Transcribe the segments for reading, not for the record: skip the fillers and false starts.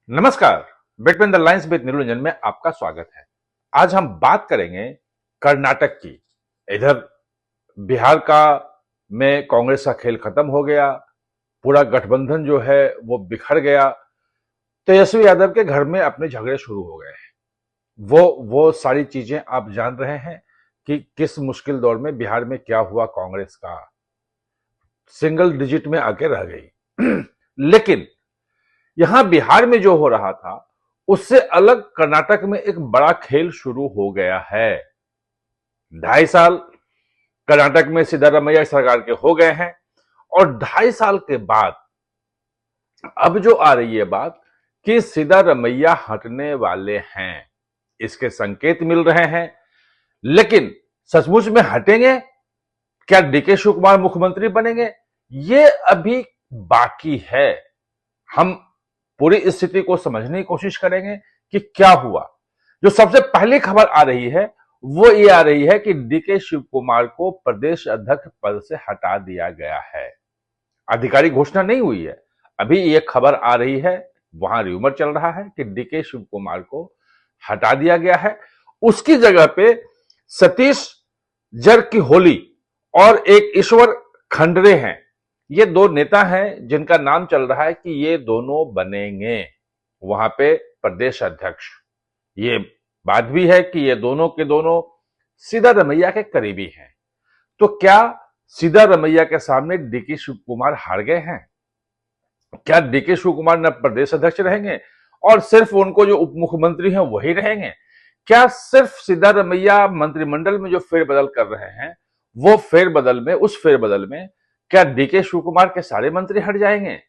नमस्कार। Between the lines with Niranjan में आपका स्वागत है। आज हम बात करेंगे कर्नाटक की। इधर बिहार का में कांग्रेस का खेल खत्म हो गया, पूरा गठबंधन जो है वो बिखर गया। तेजस्वी यादव के घर में अपने झगड़े शुरू हो गए हैं। वो सारी चीजें आप जान रहे हैं कि किस मुश्किल दौर में बिहार में क्या हुआ। कांग्रेस का सिंगल डिजिट में आके रह गई लेकिन यहां बिहार में जो हो रहा था उससे अलग कर्नाटक में एक बड़ा खेल शुरू हो गया है। 2.5 साल कर्नाटक में सिद्धारमैया सरकार के हो गए हैं और 2.5 साल के बाद अब जो आ रही है बात कि सिद्धारमैया हटने वाले हैं, इसके संकेत मिल रहे हैं। लेकिन सचमुच में हटेंगे? क्या डीके शिव कुमार मुख्यमंत्री बनेंगे? ये अभी बाकी है। हम पूरी स्थिति को समझने की कोशिश करेंगे कि क्या हुआ। जो सबसे पहली खबर आ रही है वो ये आ रही है कि डीके शिव कुमार को प्रदेश अध्यक्ष पद से हटा दिया गया है। आधिकारिक घोषणा नहीं हुई है, अभी ये खबर आ रही है, वहां र्यूमर चल रहा है कि डीके शिव कुमार को हटा दिया गया है। उसकी जगह पे सतीश जरकिहोली और एक ईश्वर खंडरे हैं। ये दो नेता हैं जिनका नाम चल रहा है कि ये दोनों बनेंगे वहां पे प्रदेश अध्यक्ष। ये बात भी है कि ये दोनों के दोनों सिद्धारमैया के करीबी हैं। तो क्या सिद्धारमैया के सामने डीके शिव कुमार हार गए हैं? क्या डीके शिव कुमार न प्रदेश अध्यक्ष रहेंगे और सिर्फ उनको जो उप मुख्यमंत्री हैं वही रहेंगे? क्या सिर्फ सिद्धारमैया मंत्रिमंडल में जो फेरबदल कर रहे हैं वो फेरबदल में क्या डीके शिव कुमार के सारे मंत्री हट जाएंगे,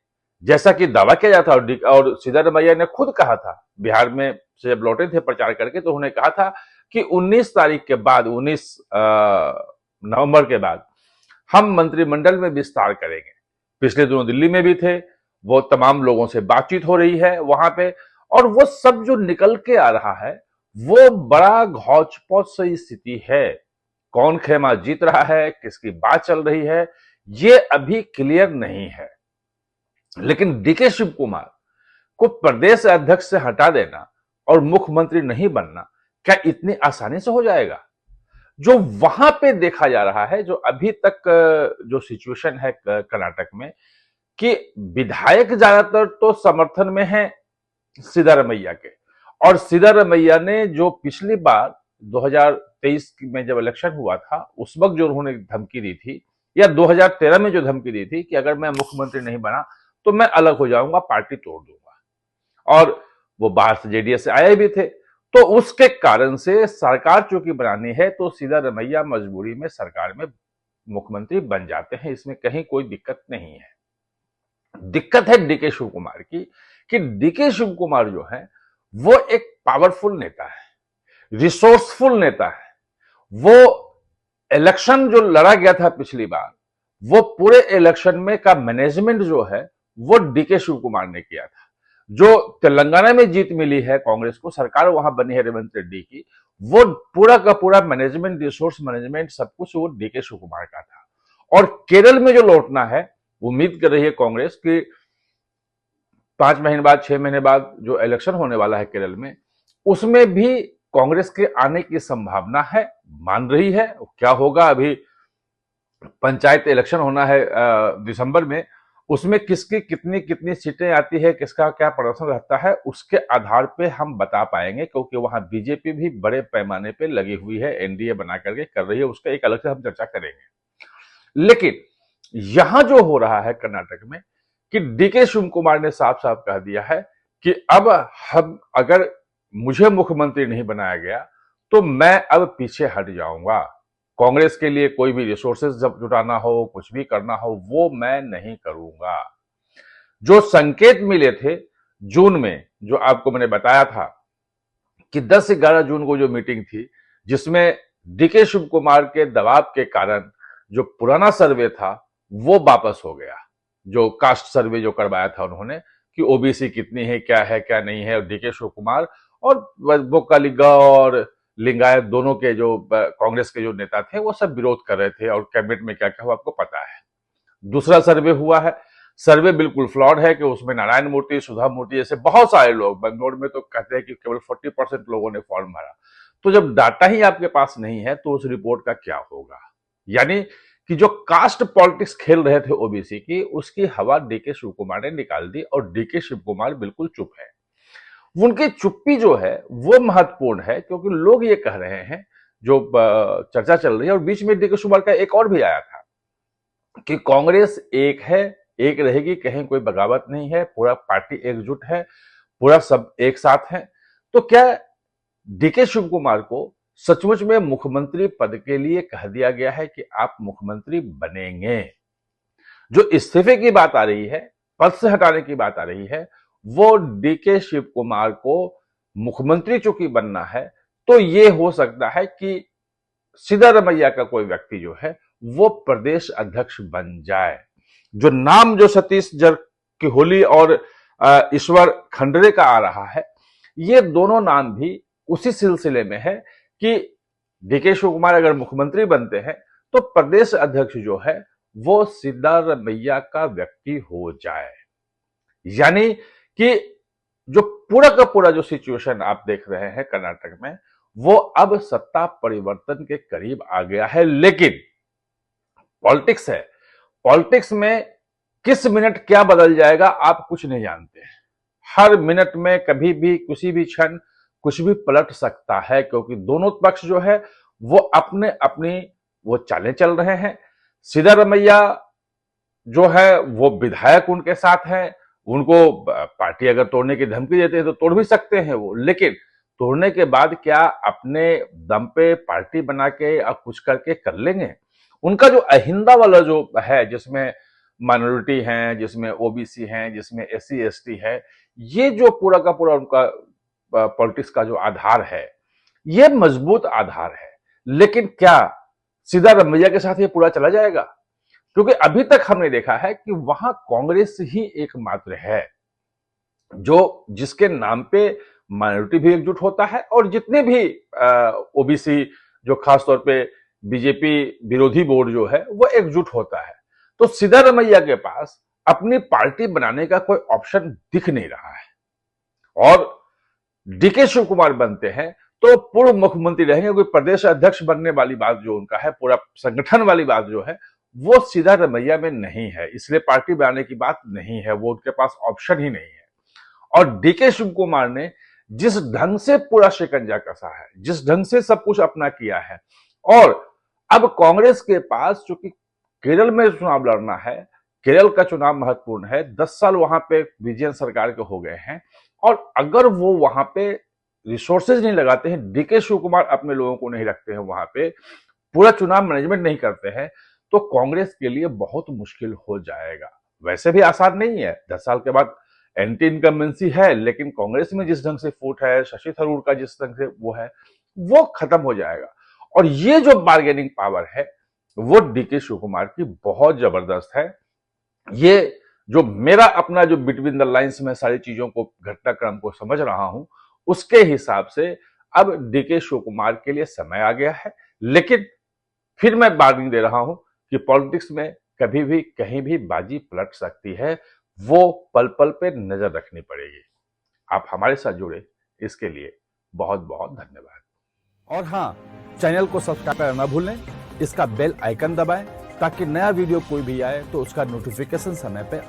जैसा कि दावा किया जाता और सिद्धारमैया ने खुद कहा था बिहार में से जब लौटे थे प्रचार करके, तो उन्होंने कहा था कि 19 तारीख के बाद 19 नवंबर के बाद हम मंत्रिमंडल में विस्तार करेंगे। पिछले दिनों दिल्ली में भी थे, वो तमाम लोगों से बातचीत हो रही है वहां पे, और वो सब जो निकल के आ रहा है वो बड़ा घौच-पौच सी स्थिति है। कौन खेमा जीत रहा है, किसकी बात चल रही है, ये अभी क्लियर नहीं है। लेकिन डीके शिव कुमार को प्रदेश अध्यक्ष से हटा देना और मुख्यमंत्री नहीं बनना क्या इतनी आसानी से हो जाएगा? जो वहां पे देखा जा रहा है, जो अभी तक जो सिचुएशन है कर्नाटक में, कि विधायक ज्यादातर तो समर्थन में है सिद्धारमैया के, और सिद्धारमैया ने जो पिछली बार 2023 में जब इलेक्शन हुआ था उस वक्त जो उन्होंने धमकी दी थी, या 2013 में जो धमकी दी थी कि अगर मैं मुख्यमंत्री नहीं बना तो मैं अलग हो जाऊंगा, पार्टी तोड़ दूंगा, और वो बाहर से जेडीएस से आए भी थे, तो उसके कारण से सरकार चूंकि बनानी है तो सिद्धारमैया मजबूरी में सरकार में मुख्यमंत्री बन जाते हैं। इसमें कहीं कोई दिक्कत नहीं है। दिक्कत है डीके शिव कुमार की, कि डीके शिव कुमार जो है वो एक पावरफुल नेता है, रिसोर्सफुल नेता है। वो इलेक्शन जो लड़ा गया था पिछली बार, वो पूरे इलेक्शन में का मैनेजमेंट जो है वो डीके शिव कुमार ने किया था। जो तेलंगाना में जीत मिली है कांग्रेस को, सरकार वहां बनी है रेवंत रेड्डी की, वो पूरा का पूरा मैनेजमेंट, रिसोर्स मैनेजमेंट, सब कुछ वो डीके शिव कुमार का था। और केरल में जो लौटना है, उम्मीद कर रही है कांग्रेस कि 5 महीने बाद, 6 महीने बाद जो इलेक्शन होने वाला है केरल में, उसमें भी कांग्रेस के आने की संभावना है, मान रही है। क्या होगा, अभी पंचायत इलेक्शन होना है दिसंबर में, उसमें किसकी कितनी कितनी सीटें आती है, किसका क्या प्रदर्शन रहता है, उसके आधार पे हम बता पाएंगे, क्योंकि वहां बीजेपी भी बड़े पैमाने पे लगी हुई है, एनडीए बना करके कर रही है, उसका एक अलग से हम चर्चा करेंगे। लेकिन यहां जो हो रहा है कर्नाटक में, कि डीके शिव कुमार ने साफ साफ कह दिया है कि अब हम, अगर मुझे मुख्यमंत्री नहीं बनाया गया तो मैं अब पीछे हट जाऊंगा। कांग्रेस के लिए कोई भी रिसोर्सेज जब जुटाना हो, कुछ भी करना हो, वो मैं नहीं करूंगा। जो संकेत मिले थे जून में, जो आपको मैंने बताया था कि 10-11 जून को जो मीटिंग थी, जिसमें डीके शिव कुमार के दबाव के कारण जो पुराना सर्वे था वो वापस हो गया। जो कास्ट सर्वे जो करवाया था उन्होंने कि ओबीसी कितनी है, क्या है, क्या नहीं है, और डीके शिव कुमार और बोकालिगा और लिंगायत दोनों के जो कांग्रेस के जो नेता थे वो सब विरोध कर रहे थे, और कैबिनेट में क्या क्या हुआ आपको पता है। दूसरा सर्वे हुआ है, सर्वे बिल्कुल फ्लॉड है कि उसमें नारायण मूर्ति, सुधा मूर्ति जैसे बहुत सारे लोग, बेंगलोर में तो कहते हैं कि केवल 40% लोगों ने फॉर्म भरा। तो जब डाटा ही आपके पास नहीं है तो उस रिपोर्ट का क्या होगा? यानी कि जो कास्ट पॉलिटिक्स खेल रहे थे ओबीसी की, उसकी हवा डीके शिव कुमार ने निकाल दी और डीके शिव कुमार बिल्कुल चुप है। उनकी चुप्पी जो है वो महत्वपूर्ण है, क्योंकि लोग ये कह रहे हैं, जो चर्चा चल रही है, और बीच में डीके शिव कुमार का एक और भी आया था कि कांग्रेस एक है, एक रहेगी, कहीं कोई बगावत नहीं है, पूरा पार्टी एकजुट है, पूरा सब एक साथ है। तो क्या डीके शिव कुमार को सचमुच में मुख्यमंत्री पद के लिए कह दिया गया है कि आप मुख्यमंत्री बनेंगे? जो इस्तीफे की बात आ रही है, पद से हटाने की बात आ रही है, वो डीके शिव कुमार को मुख्यमंत्री चूंकि बनना है, तो ये हो सकता है कि सिद्धारमैया का कोई व्यक्ति जो है वो प्रदेश अध्यक्ष बन जाए। जो नाम जो सतीश जारकिहोली और ईश्वर खंडरे का आ रहा है, ये दोनों नाम भी उसी सिलसिले में है कि डीके शिव कुमार अगर मुख्यमंत्री बनते हैं तो प्रदेश अध्यक्ष जो है वो सिद्धारमैया का व्यक्ति हो जाए। यानी कि जो पूरा का पूरा जो सिचुएशन आप देख रहे हैं कर्नाटक में, वो अब सत्ता परिवर्तन के करीब आ गया है। लेकिन पॉलिटिक्स है, पॉलिटिक्स में किस मिनट क्या बदल जाएगा आप कुछ नहीं जानते। हर मिनट में कभी भी किसी भी क्षण कुछ भी पलट सकता है, क्योंकि दोनों पक्ष जो है वो अपने अपनी वो चालें चल रहे हैं। सिद्धारमैया जो है वो विधायक उनके साथ हैं, उनको पार्टी अगर तोड़ने की धमकी देते हैं तो तोड़ भी सकते हैं वो, लेकिन तोड़ने के बाद क्या अपने दम पे पार्टी बना के अब कुछ करके कर लेंगे? उनका जो अहिंदा वाला जो है, जिसमें माइनॉरिटी हैं, जिसमें ओबीसी हैं, जिसमें एससी एसटी है, ये जो पूरा का पूरा उनका पॉलिटिक्स का जो आधार है, ये मजबूत आधार है। लेकिन क्या सिद्धारमैया के साथ ये पूरा चला जाएगा? क्योंकि अभी तक हमने देखा है कि वहां कांग्रेस ही एकमात्र है जो जिसके नाम पे माइनॉरिटी भी एकजुट होता है, और जितने भी ओबीसी जो खासतौर पे बीजेपी विरोधी बोर्ड जो है वो एकजुट होता है। तो सिद्धारमैया के पास अपनी पार्टी बनाने का कोई ऑप्शन दिख नहीं रहा है, और डीके शिव कुमार बनते हैं तो पूर्व मुख्यमंत्री रहेंगे। कोई प्रदेश अध्यक्ष बनने वाली बात जो उनका है, पूरा संगठन वाली बात जो है, वो सिद्धारमैया में नहीं है, इसलिए पार्टी बनाने की बात नहीं है, वो उनके पास ऑप्शन ही नहीं है। और डीके शिव कुमार ने जिस ढंग से पूरा शिकंजा कसा है, जिस ढंग से सब कुछ अपना किया है, और अब कांग्रेस के पास चूंकि केरल में चुनाव लड़ना है, केरल का चुनाव महत्वपूर्ण है, 10 साल वहां पे विजयन सरकार के हो गए हैं, और अगर वो वहां पे रिसोर्सेज नहीं लगाते हैं, डीके शिव कुमार अपने लोगों को नहीं रखते हैं वहां पे, पूरा चुनाव मैनेजमेंट नहीं करते हैं, तो कांग्रेस के लिए बहुत मुश्किल हो जाएगा। वैसे भी आसान नहीं है, 10 साल के बाद एंटी इनकम्बेंसी है, लेकिन कांग्रेस में जिस ढंग से फूट है, शशि थरूर का जिस ढंग से वो है, वो खत्म हो जाएगा। और ये जो बार्गेनिंग पावर है वो डीके शिव कुमार की बहुत जबरदस्त है। ये जो मेरा अपना जो बिटवीन द लाइंस में सारी चीजों को, घटनाक्रम को समझ रहा हूं, उसके हिसाब से अब डीके शिव कुमार के लिए समय आ गया है। लेकिन फिर मैं वार्निंग दे रहा हूं कि पॉलिटिक्स में कभी भी कहीं भी बाजी पलट सकती है, वो पल पल पे नजर रखनी पड़ेगी। आप हमारे साथ जुड़े इसके लिए बहुत बहुत धन्यवाद। और हाँ, चैनल को सब्सक्राइब करना ना भूलें, इसका बेल आइकन दबाएं ताकि नया वीडियो कोई भी आए तो उसका नोटिफिकेशन समय पे